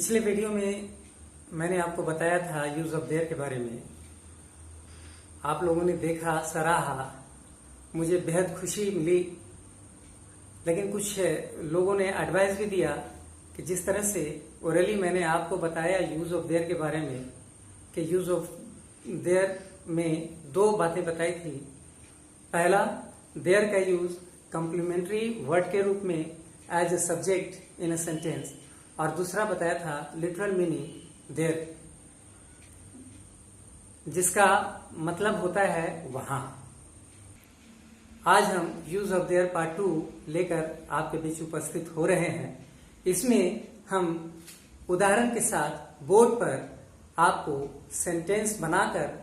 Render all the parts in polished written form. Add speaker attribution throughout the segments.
Speaker 1: पिछले वीडियो में मैंने आपको बताया था यूज ऑफ देयर के बारे में। आप लोगों ने देखा, सराहा, मुझे बेहद खुशी मिली। लेकिन कुछ लोगों ने एडवाइस भी दिया कि जिस तरह से ओरली मैंने आपको बताया यूज ऑफ देयर के बारे में कि यूज ऑफ देयर में दो बातें बताई थी। पहला, देयर का यूज कॉम्प्लीमेंट्री वर्ड के रूप में as a subject in a sentence, और दूसरा बताया था लिटरल मीनिंग देयर, जिसका मतलब होता है वहां। आज हम यूज ऑफ देयर पार्ट 2 लेकर आपके बीच उपस्थित हो रहे हैं। इसमें हम उदाहरण के साथ बोर्ड पर आपको सेंटेंस बनाकर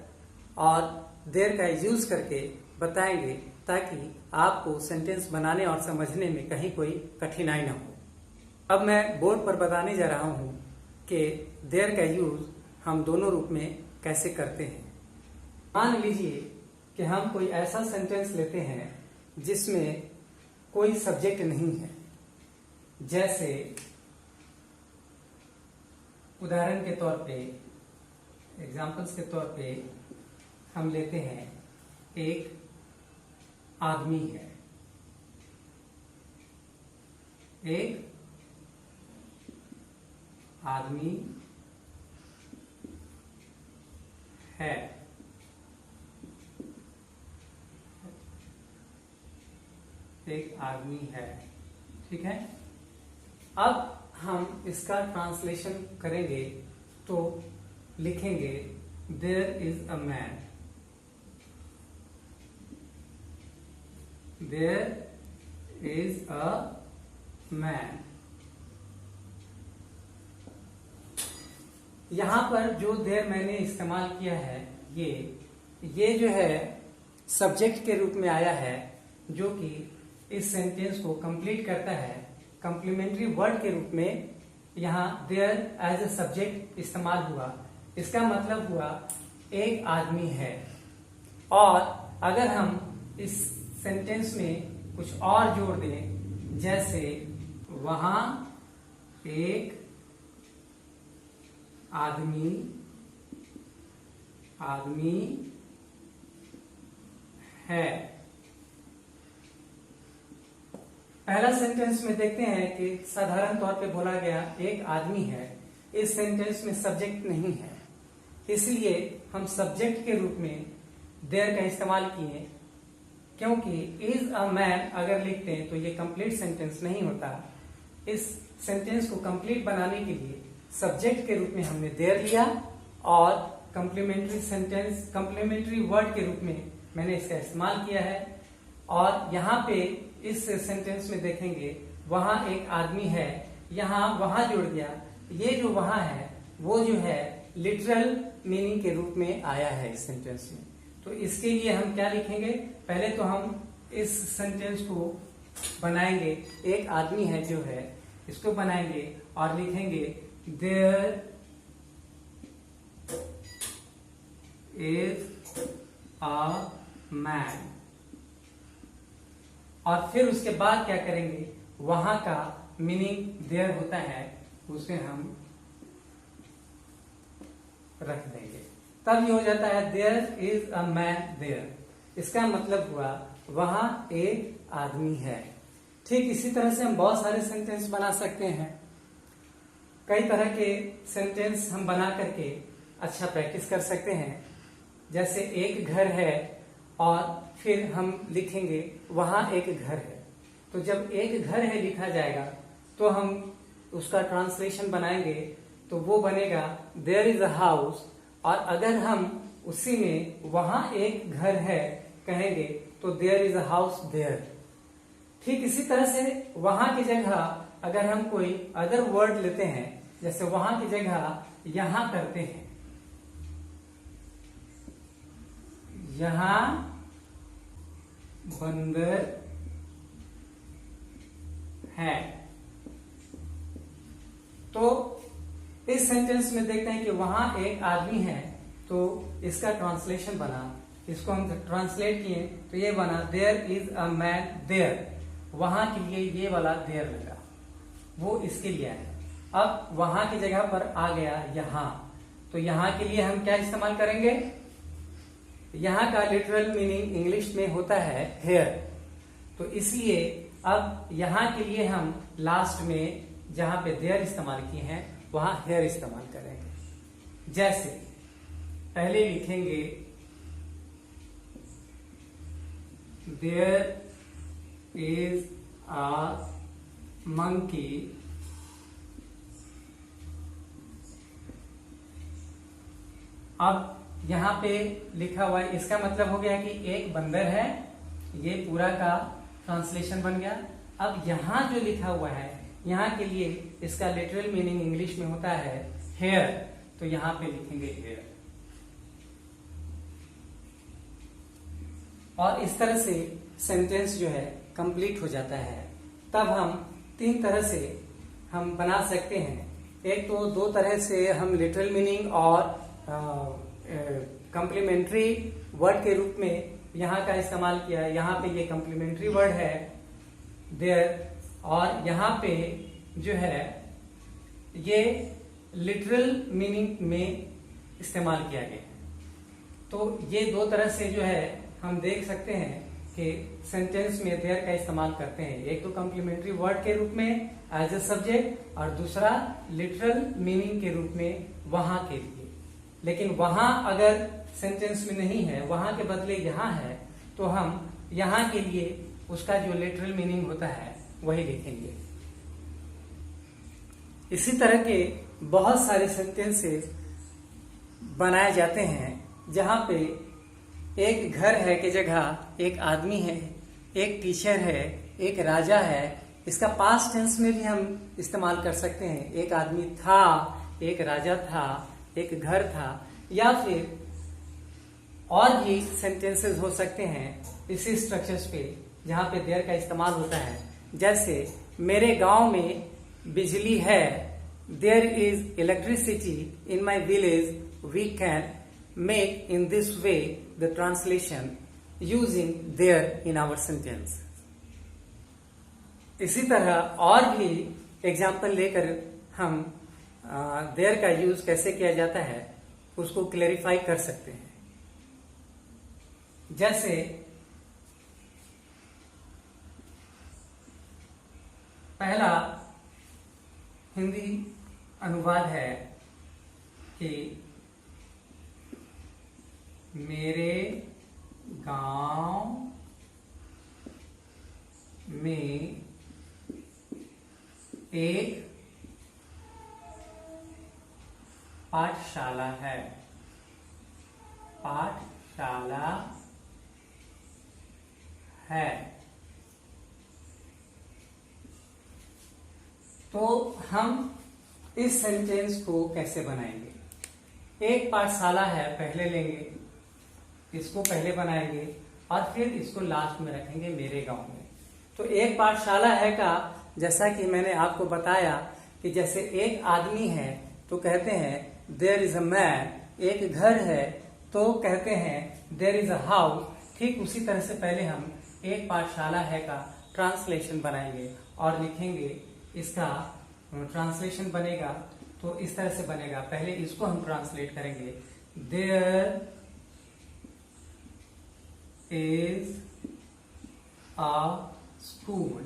Speaker 1: और देयर का यूज करके बताएंगे, ताकि आपको सेंटेंस बनाने और समझने में कहीं कोई कठिनाई न हो। अब मैं बोर्ड पर बताने जा रहा हूं कि देयर का यूज हम दोनों रूप में कैसे करते हैं। मान लीजिए कि हम कोई ऐसा सेंटेंस लेते हैं जिसमें कोई सब्जेक्ट नहीं है। जैसे उदाहरण के तौर पे, एग्जाम्पल्स के तौर पे हम लेते हैं एक आदमी है, एक आदमी है, एक आदमी है। ठीक है। अब हम इसका ट्रांसलेशन करेंगे तो लिखेंगे there is a man, there is a man. यहां पर जो देयर मैंने इस्तेमाल किया है, ये जो है सब्जेक्ट के रूप में आया है, जो कि इस सेंटेंस को कंप्लीट करता है। कॉम्प्लीमेंट्री वर्ड के रूप में यहां देयर एज ए सब्जेक्ट इस्तेमाल हुआ। इसका मतलब हुआ एक आदमी है। और अगर हम इस सेंटेंस में कुछ और जोड़ दें, जैसे वहां एक आदमी है। पहला सेंटेंस में देखते हैं कि साधारण तौर पे बोला गया एक आदमी है। इस सेंटेंस में सब्जेक्ट नहीं है, इसलिए हम सब्जेक्ट के रूप में देयर का इस्तेमाल किए। क्योंकि इज अ मैन अगर लिखते हैं तो ये कंप्लीट सेंटेंस नहीं होता। इस सेंटेंस को कंप्लीट बनाने के लिए सब्जेक्ट के रूप में हमने देयर लिया, और कॉम्प्लीमेंट्री वर्ड के रूप में मैंने इसका इस्तेमाल किया है। और यहाँ पे इस सेंटेंस में देखेंगे वहां एक आदमी है, यहाँ वहां जुड़ गया। ये जो वहां है वो जो है लिटरल मीनिंग के रूप में आया है इस सेंटेंस में। तो इसके लिए हम क्या लिखेंगे, पहले तो हम इस सेंटेंस को बनाएंगे। एक आदमी है जो है, इसको बनाएंगे और लिखेंगे देयर इज अ मैन। और फिर उसके बाद क्या करेंगे, वहां का मीनिंग देयर होता है, उसे हम रख देंगे। तब ये हो जाता है there is a man there. इसका मतलब हुआ वहां एक आदमी है। ठीक इसी तरह से हम बहुत सारे सेंटेंस बना सकते हैं। कई तरह के सेंटेंस हम बना करके अच्छा प्रैक्टिस कर सकते हैं। जैसे एक घर है और फिर हम लिखेंगे वहां एक घर है। तो जब एक घर है लिखा जाएगा तो हम उसका ट्रांसलेशन बनाएंगे, तो वो बनेगा देयर इज अ हाउस। और अगर हम उसी में वहां एक घर है कहेंगे तो there is a house there. ठीक इसी तरह से वहां की जगह अगर हम कोई अदर वर्ड लेते हैं, जैसे वहां की जगह यहां करते हैं, यहां बंदर है। तो इस सेंटेंस में देखते हैं कि वहां एक आदमी है, तो इसका ट्रांसलेशन बना। इसको हम ट्रांसलेट किए तो ये बना there is a man there. वहां के लिए ये वाला देयर लगा, वो इसके लिए है। अब वहां की जगह पर आ गया यहाँ, तो यहाँ के लिए हम क्या इस्तेमाल करेंगे? यहाँ का लिटरल मीनिंग इंग्लिश में होता है हेयर, तो इसलिए अब यहाँ के लिए हम लास्ट में जहां पे देयर इस्तेमाल किए हैं वहां हेयर इस्तेमाल करेंगे। जैसे पहले लिखेंगे देयर इज अ मंकी अब यहाँ पे लिखा हुआ है, इसका मतलब हो गया कि एक बंदर है, ये पूरा का ट्रांसलेशन बन गया। अब यहाँ जो लिखा हुआ है, यहाँ के लिए इसका लिटरल मीनिंग इंग्लिश में होता है हेयर, तो यहाँ पे लिखेंगे हेयर। और इस तरह से सेंटेंस जो है कंप्लीट हो जाता है। तब हम तीन तरह से हम बना सकते हैं। एक तो दो तरह से हम लिटरल मीनिंग और कम्प्लीमेंट्री वर्ड के रूप में यहाँ का इस्तेमाल किया है। यहाँ पे ये कम्प्लीमेंट्री वर्ड है देयर, और यहाँ पे जो है ये लिटरल मीनिंग में इस्तेमाल किया गया है। तो ये दो तरह से जो है हम देख सकते हैं कि सेंटेंस में देयर का इस्तेमाल करते हैं। एक तो कम्प्लीमेंट्री वर्ड के रूप में एज ए सब्जेक्ट, और दूसरा लिटरल मीनिंग के रूप में वहां के लिए। लेकिन वहां अगर सेंटेंस में नहीं है, वहां के बदले यहाँ है, तो हम यहाँ के लिए उसका जो लिटरल मीनिंग होता है वही लिखेंगे। इसी तरह के बहुत सारे सेंटेंसेस बनाए जाते हैं जहां पे एक घर है की जगह एक आदमी है, एक टीचर है, एक राजा है। इसका पास्ट टेंस में भी हम इस्तेमाल कर सकते हैं। एक आदमी था, एक राजा था, एक घर था, या फिर और भी सेंटेंसेस हो सकते हैं इसी स्ट्रक्चर्स पे जहां पे देयर का इस्तेमाल होता है। जैसे मेरे गांव में बिजली है, there is electricity in my village, we can make in this way the translation using there in our sentence। इसी तरह और भी एग्जाम्पल लेकर हम there का यूज कैसे किया जाता है उसको क्लेरिफाई कर सकते हैं। जैसे पहला हिंदी अनुवाद है कि मेरे गांव में एक पाठशाला है, पाठशाला है। तो हम इस सेंटेंस को कैसे बनाएंगे? एक पाठशाला है पहले लेंगे, इसको पहले बनाएंगे और फिर इसको लास्ट में रखेंगे मेरे गांव में। तो एक पाठशाला है का जैसा कि मैंने आपको बताया कि जैसे एक आदमी है तो कहते हैं देयर इज अ मैन, एक घर है तो कहते हैं देयर इज अ हाउस। ठीक उसी तरह से पहले हम एक पाठशाला है का ट्रांसलेशन बनाएंगे और लिखेंगे, इसका ट्रांसलेशन बनेगा तो इस तरह से बनेगा। पहले इसको हम ट्रांसलेट करेंगे, देयर is a school,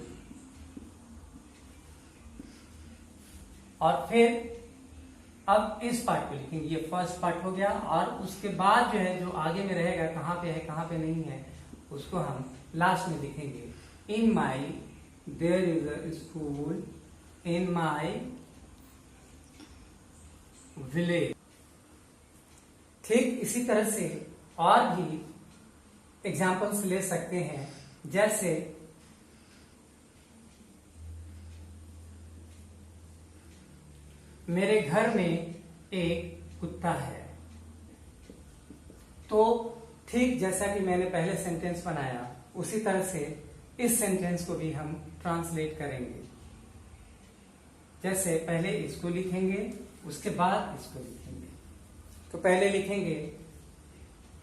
Speaker 1: और फिर अब इस पार्ट को लिखेंगे। ये फर्स्ट पार्ट हो गया, और उसके बाद जो है जो आगे में रहेगा कहाँ पे है कहाँ पे नहीं है उसको हम लास्ट में लिखेंगे। In my, there is a school in my village. ठीक इसी तरह से और भी एग्जाम्पल्स ले सकते हैं। जैसे मेरे घर में एक कुत्ता है, तो ठीक जैसा कि मैंने पहले सेंटेंस बनाया उसी तरह से इस सेंटेंस को भी हम ट्रांसलेट करेंगे। जैसे पहले इसको लिखेंगे, उसके बाद इसको लिखेंगे। तो पहले लिखेंगे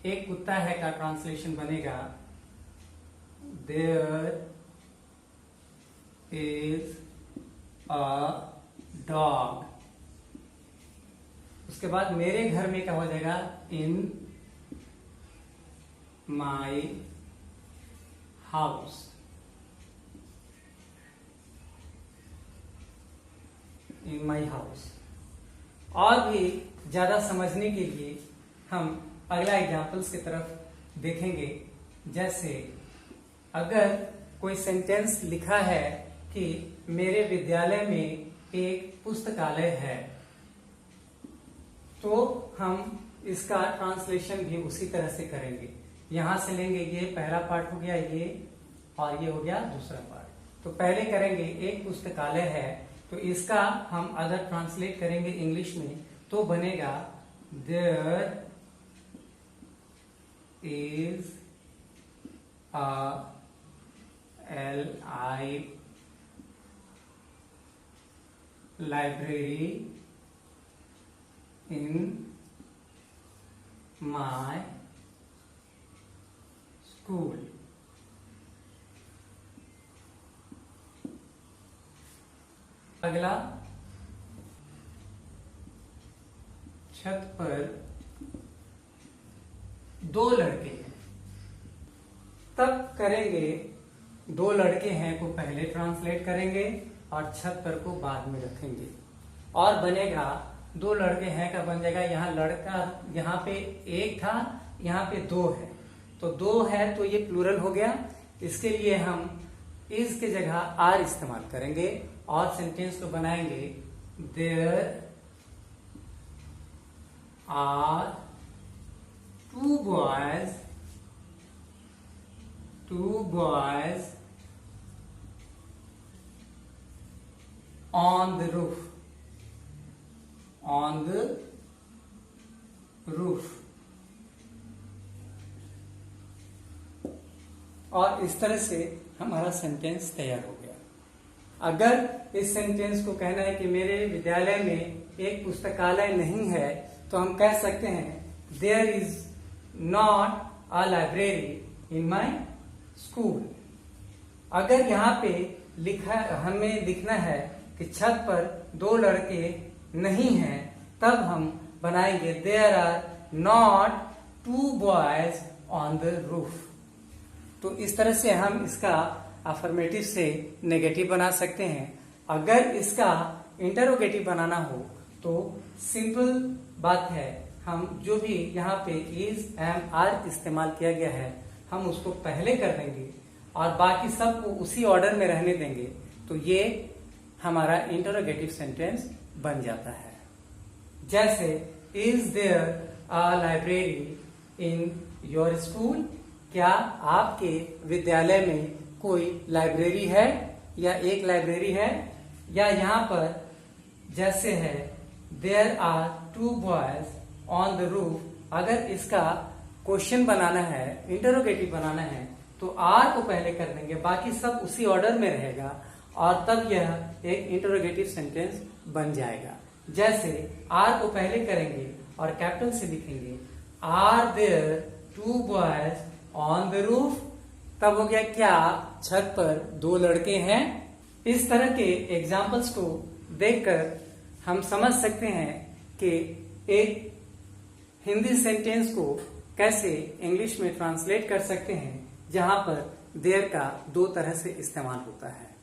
Speaker 1: एक कुत्ता है का ट्रांसलेशन बनेगा, देयर इज अ डॉग। उसके बाद मेरे घर में क्या हो जाएगा, इन my house. In my house. और भी ज्यादा समझने के लिए हम अगला एग्जाम्पल्स की तरफ देखेंगे। जैसे अगर कोई सेंटेंस लिखा है कि मेरे विद्यालय में एक पुस्तकालय है, तो हम इसका ट्रांसलेशन भी उसी तरह से करेंगे। यहां से लेंगे, ये पहला पार्ट हो गया ये, और ये हो गया दूसरा पार्ट। तो पहले करेंगे एक पुस्तकालय है, तो इसका हम अगर ट्रांसलेट करेंगे इंग्लिश में तो बनेगा there is library in my school। अगला, छत पर दो लड़के हैं। तब करेंगे दो लड़के हैं को पहले ट्रांसलेट करेंगे और छत पर को बाद में रखेंगे, और बनेगा दो लड़के हैं का बन जाएगा, यहाँ लड़का, यहाँ पे एक था, यहाँ पे दो है, तो दो है तो ये प्लूरल हो गया। इसके लिए हम इस के जगह आर इस्तेमाल करेंगे और सेंटेंस को बनाएंगे there are two boys on the roof। और इस तरह से हमारा सेंटेंस तैयार हो गया। अगर इस सेंटेंस को कहना है कि मेरे विद्यालय में एक पुस्तकालय नहीं है, तो हम कह सकते हैं there is not a library in my school. अगर यहाँ पे हमें लिखना है कि छत पर दो लड़के नहीं हैं, तब हम बनाएंगे there are not two boys on the roof. तो इस तरह से हम इसका अफर्मेटिव से नेगेटिव बना सकते हैं। अगर इसका इंटरोगेटिव बनाना हो तो सिंपल बात है, हम जो भी यहाँ पे इज, एम, आर इस्तेमाल किया गया है, हम उसको पहले कर देंगे और बाकी सबको उसी ऑर्डर में रहने देंगे, तो ये हमारा इंटरोगेटिव सेंटेंस बन जाता है। जैसे is there a library in your school? क्या आपके विद्यालय में कोई लाइब्रेरी है या एक लाइब्रेरी है? या यहाँ पर जैसे है there are two boys on the roof, अगर इसका क्वेश्चन बनाना है, इंटरोगेटिव बनाना है, तो आर को पहले कर देंगे, बाकी सब उसी ऑर्डर में रहेगा और तब यह एक इंटरोगेटिव सेंटेंस बन जाएगा। जैसे आर को पहले करेंगे और कैपिटल से लिखेंगे are there two boys on the roof, तब हो गया क्या छत पर दो लड़के हैं। इस तरह के एग्जाम्पल्स को देखकर हम समझ सकते हैं कि एक हिंदी सेंटेंस को कैसे इंग्लिश में ट्रांसलेट कर सकते हैं, जहां पर देयर का दो तरह से इस्तेमाल होता है।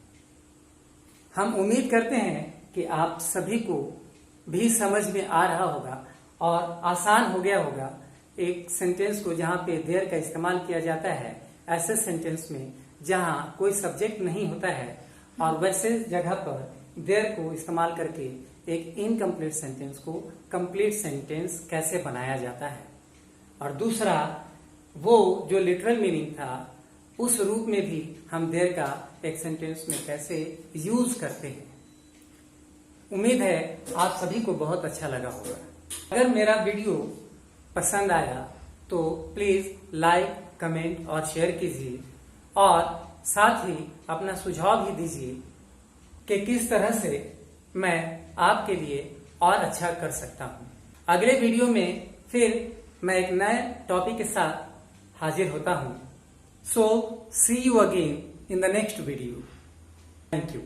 Speaker 1: हम उम्मीद करते हैं कि आप सभी को भी समझ में आ रहा होगा और आसान हो गया होगा एक सेंटेंस को जहां पे देयर का इस्तेमाल किया जाता है ऐसे सेंटेंस में जहां कोई सब्जेक्ट नहीं होता है, और वैसे जगह पर देयर को इस्तेमाल करके एक इनकम्प्लीट सेंटेंस को कंप्लीट सेंटेंस कैसे बनाया जाता है। और दूसरा, वो जो लिटरल मीनिंग था उस रूप में भी हम देयर का एक सेंटेंस में कैसे यूज करते हैं। उम्मीद है आप सभी को बहुत अच्छा लगा होगा। अगर मेरा वीडियो पसंद आया तो प्लीज लाइक, कमेंट और शेयर कीजिए, और साथ ही अपना सुझाव भी दीजिए कि किस तरह से मैं आपके लिए और अच्छा कर सकता हूं। अगले वीडियो में फिर मैं एक नए टॉपिक के साथ हाजिर होता हूं। So see you again in the next video. Thank you.